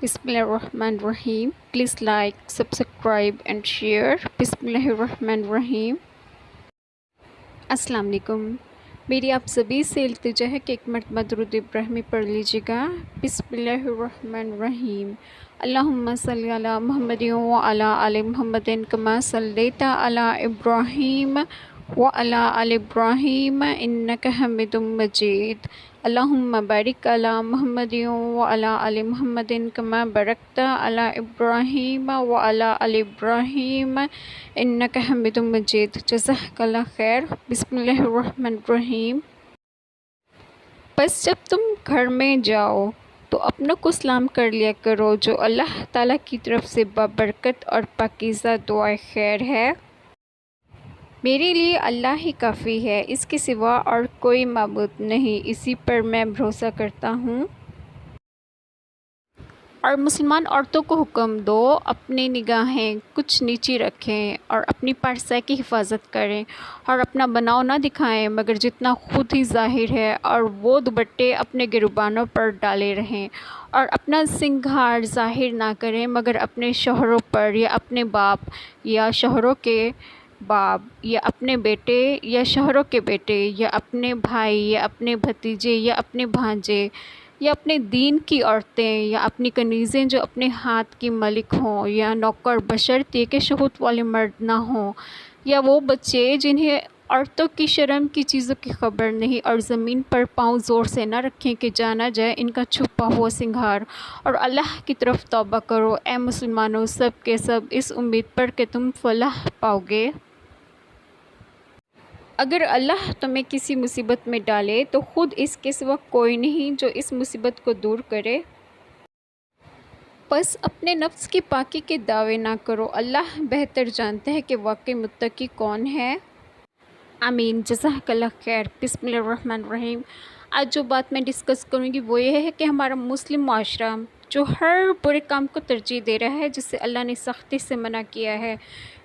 Bismillahirrahmanirrahim. Please like, subscribe and share. Bismillahirrahmanirrahim. अस्सलाम वालेकुम। मेरी आप सभी से इल्तिजा है कि एक मरतबा दुरूद इब्राहिमी पढ़ लीजिएगा। बिस्मिल्लाहिर्रहमानिर्रहीम। अल्लाहुम्मा सल्ली अला मुहम्मदिन व अला आलि मुहम्मदिन कमा सल्लैता अला इब्राहीम व अला आलि इब्राहीम इन्नका हमीदुम मजीद। अल्लाहुम्मा बारिक अला मुहम्मदिन व अला आलि मुहम्मदिन कमा बारकता अला इब्राहीम व अला आलि इब्राहीम इन्नका हमीदुम मजीद। जज़ाकल्लाह खैर। बिस्मिल्लाहिर्रहमानिर्रहीम। बस जब तुम घर में जाओ तो अपनों को सलाम कर लिया करो, जो अल्लाह ताला की तरफ से बाबरकत और पाकीज़ा दुआ खैर है। मेरे लिए अल्लाह ही काफ़ी है, इसके सिवा और कोई माबूद नहीं, इसी पर मैं भरोसा करता हूँ। और मुसलमान औरतों को हुक्म दो, अपनी निगाहें कुछ नीची रखें और अपनी पारसाई की हिफाजत करें और अपना बनाव ना दिखाएं मगर जितना खुद ही ज़ाहिर है, और वो दुपट्टे अपने गिरबानों पर डाले रहें और अपना सिंगार ज़ाहिर ना करें मगर अपने शौहरों पर या अपने बाप या शौहरों के बाप या अपने बेटे या शौहरों के बेटे या अपने भाई या अपने भतीजे या अपने भांजे या अपने दीन की औरतें या अपनी कनीज़ें जो अपने हाथ की मालिक हों, या नौकर बशर्ते कि शहूत वाले मर्द ना हों, या वो बच्चे जिन्हें औरतों की शर्म की चीज़ों की खबर नहीं, और ज़मीन पर पाँव ज़ोर से ना रखें कि जाना जाए इनका छुपा हुआ सिंगार। और अल्लाह की तरफ तौबा करो ए मुसलमानों, सब के सब इस उम्मीद पर कि तुम फलाह पाओगे। अगर अल्लाह तुम्हें किसी मुसीबत में डाले तो ख़ुद इसके सिवा कोई नहीं जो इस मुसीबत को दूर करे। बस अपने नफ्स की पाकी के दावे ना करो, अल्लाह बेहतर जानता है कि वाकई मुत्तकी कौन है। आमीन। जज़ाकल्लाह खैर। बिस्मिल्लाहिर्रहमानिर्रहीम। आज जो बात मैं डिस्कस करूँगी वो ये है कि हमारा मुस्लिम माशरा जो हर बुरे काम को तरजीह दे रहा है जिससे अल्लाह ने सख्ती से मना किया है,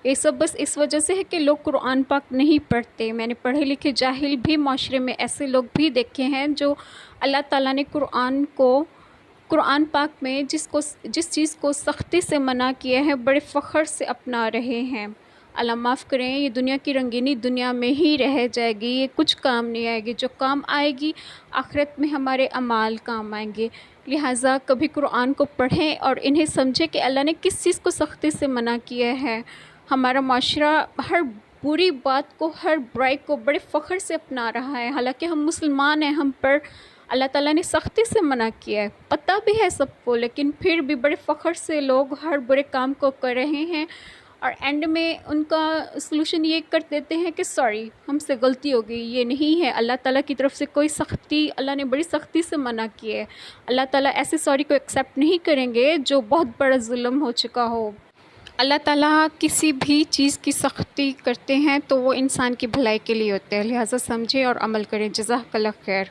ये सब बस इस वजह से है कि लोग कुरान पाक नहीं पढ़ते। मैंने पढ़े लिखे जाहिल भी माशरे में ऐसे लोग भी देखे हैं जो अल्लाह ताला ने कुरान पाक में जिस चीज़ को सख्ती से मना किया है बड़े फ़ख्र से अपना रहे हैं। अल्लाह माफ़ करें, ये दुनिया की रंगीनी दुनिया में ही रह जाएगी, ये कुछ काम नहीं आएगी। जो काम आएगी आखिरत में हमारे अमाल काम आएंगे। लिहाजा कभी कुरान को पढ़ें और इन्हें समझें कि अल्लाह ने किस चीज़ को सख्ती से मना किया है। हमारा माशरा हर बुरी बात को, हर बुराई को बड़े फ़ख्र से अपना रहा है, हालांकि हम मुसलमान हैं, हम पर अल्लाह ताला ने सख्ती से मना किया है, पता भी है सबको, लेकिन फिर भी बड़े फ़ख्र से लोग हर बुरे काम को कर रहे हैं और एंड में उनका सलूशन ये कर देते हैं कि सॉरी हमसे गलती हो गई। ये नहीं है, अल्लाह ताला की तरफ से कोई सख्ती, अल्लाह ने बड़ी सख्ती से मना की है। अल्लाह ताला ऐसे सॉरी को एक्सेप्ट नहीं करेंगे जो बहुत बड़ा जुल्म हो चुका हो। अल्लाह ताला किसी भी चीज़ की सख्ती करते हैं तो वो इंसान की भलाई के लिए होते हैं, लिहाजा समझें और अमल करें। जज़ाकल्लाह खैर।